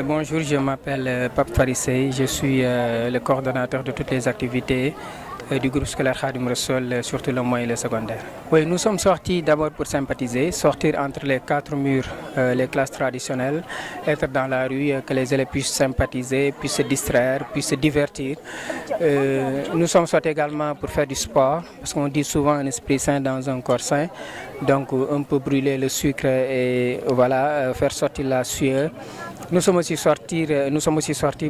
Bonjour, je m'appelle Pape Farissei, je suis le coordonnateur de toutes les activités du groupe scolaire Khadim Rassoul, surtout le moyen et le secondaire. Oui, nous sommes sortis d'abord pour sympathiser, sortir entre les quatre murs, les classes traditionnelles, être dans la rue, que les élèves puissent sympathiser, puissent se distraire, puissent se divertir. Nous sommes sortis également pour faire du sport, parce qu'on dit souvent un esprit sain dans un corps sain. Donc on peut brûler le sucre et voilà, faire sortir la sueur. Nous sommes aussi sortis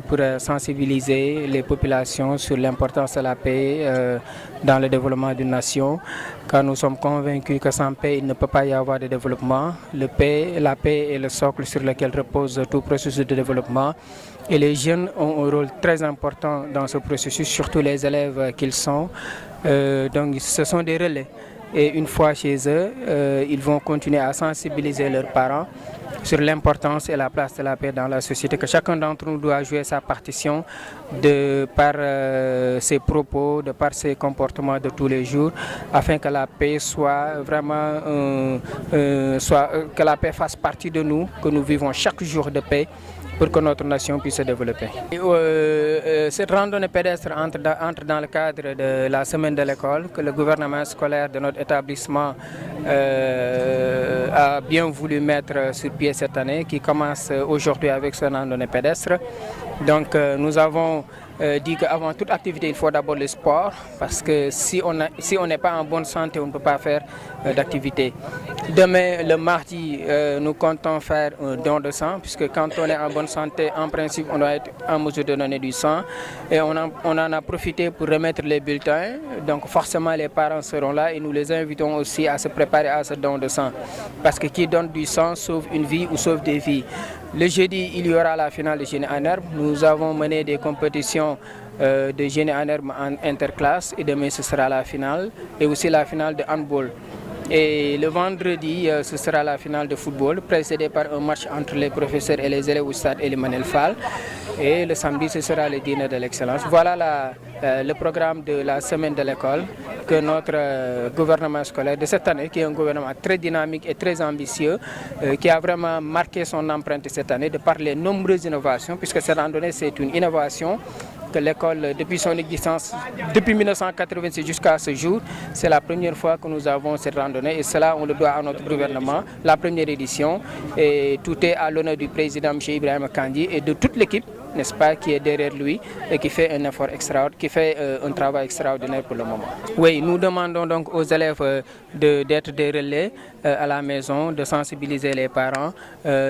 pour sensibiliser les populations sur l'importance de la paix dans le développement d'une nation, car nous sommes convaincus que sans paix, il ne peut pas y avoir de développement. La paix est le socle sur lequel repose tout processus de développement. Et les jeunes ont un rôle très important dans ce processus, surtout les élèves qu'ils sont. Donc ce sont des relais. Et une fois chez eux, ils vont continuer à sensibiliser leurs parents sur l'importance et la place de la paix dans la société, que chacun d'entre nous doit jouer sa partition de par ses propos, de par ses comportements de tous les jours, afin que la paix soit vraiment, que la paix fasse partie de nous, que nous vivons chaque jour de paix, pour que notre nation puisse se développer. Cette randonnée pédestre entre dans le cadre de la semaine de l'école, que le gouvernement scolaire de notre établissement a bien voulu mettre sur pied cette année, qui commence aujourd'hui avec cette randonnée pédestre. Donc nous avons dit qu'avant toute activité, il faut d'abord le sport, parce que si on n'est pas en bonne santé, on ne peut pas faire d'activité. Demain, le mardi, nous comptons faire un don de sang, puisque quand on est en bonne santé, en principe, on doit être en mesure de donner du sang. Et on en a profité pour remettre les bulletins. Donc forcément, les parents seront là et nous les invitons aussi à se préparer à ce don de sang. Parce que qui donne du sang sauve une vie ou sauve des vies. Le jeudi, il y aura la finale de génie en herbe. Nous avons mené des compétitions de génie en herbe en interclasse et demain ce sera la finale et aussi la finale de handball. Et le vendredi, ce sera la finale de football, précédée par un match entre les professeurs et les élèves au stade Elimanel Fall. Et le samedi, ce sera le dîner de l'excellence. Voilà le programme de la semaine de l'école que notre gouvernement scolaire de cette année, qui est un gouvernement très dynamique et très ambitieux, qui a vraiment marqué son empreinte cette année de par les nombreuses innovations, puisque cette randonnée, c'est une innovation que l'école, depuis son existence, depuis 1986 jusqu'à ce jour, c'est la première fois que nous avons cette randonnée et cela, on le doit à notre gouvernement, la première édition. Et tout est à l'honneur du président M. Ibrahim Kandi et de toute l'équipe, n'est-ce pas, qui est derrière lui et qui fait un effort extraordinaire, qui fait un travail extraordinaire pour le moment. Oui, nous demandons donc aux élèves d'être des relais à la maison, de sensibiliser les parents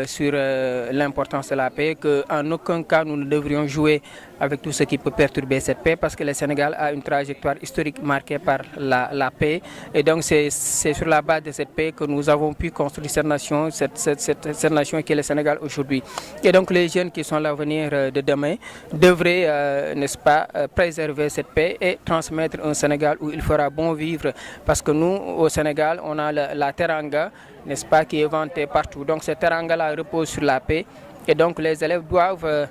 sur l'importance de la paix, qu'en aucun cas nous ne devrions jouer avec tout ce qui peut perturber cette paix, parce que le Sénégal a une trajectoire historique marquée par la paix. Et donc c'est sur la base de cette paix que nous avons pu construire cette nation, cette nation qui est le Sénégal aujourd'hui. Et donc les jeunes qui sont l'avenir de demain devraient, n'est-ce pas, préserver cette paix et transmettre un Sénégal où il fera bon vivre. Parce que nous, au Sénégal, on a la teranga, n'est-ce pas, qui est vantée partout. Donc cette teranga-là repose sur la paix. Et donc les élèves doivent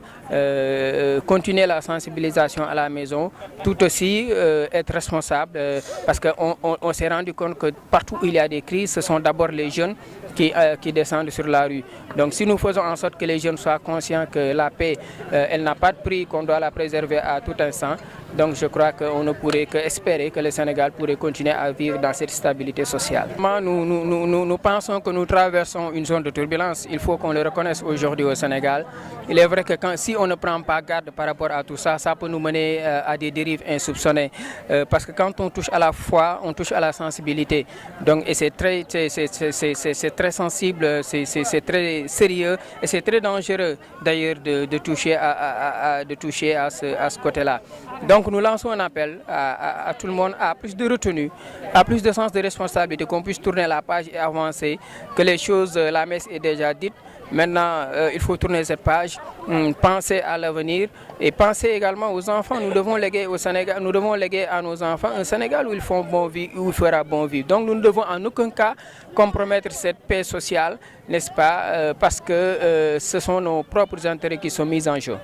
continuer la sensibilisation à la maison, tout aussi être responsables, parce qu'on s'est rendu compte que partout où il y a des crises, ce sont d'abord les jeunes qui descendent sur la rue. Donc si nous faisons en sorte que les jeunes soient conscients que la paix, elle n'a pas de prix, qu'on doit la préserver à tout instant, donc je crois qu'on ne pourrait qu'espérer que le Sénégal pourrait continuer à vivre dans cette stabilité sociale. Nous pensons que nous traversons une zone de turbulence, il faut qu'on le reconnaisse aujourd'hui au Sénégal. Il est vrai que si on ne prend pas garde par rapport à tout ça, ça peut nous mener à des dérives insoupçonnées. Parce que quand on touche à la foi, on touche à la sensibilité. Donc, et c'est très sensible, c'est très sérieux et c'est très dangereux d'ailleurs de toucher à ce côté-là. Donc nous lançons un appel à tout le monde à plus de retenue, à plus de sens de responsabilité, qu'on puisse tourner la page et avancer, que les choses, la messe est déjà dite. Maintenant, il faut tourner cette page, penser à l'avenir et penser également aux enfants. Nous devons léguer au Sénégal, nous devons léguer à nos enfants un Sénégal où ils font bon vivre, où il fera bon vivre. Donc nous ne devons en aucun cas compromettre cette paix sociale, n'est-ce pas, parce que ce sont nos propres intérêts qui sont mis en jeu.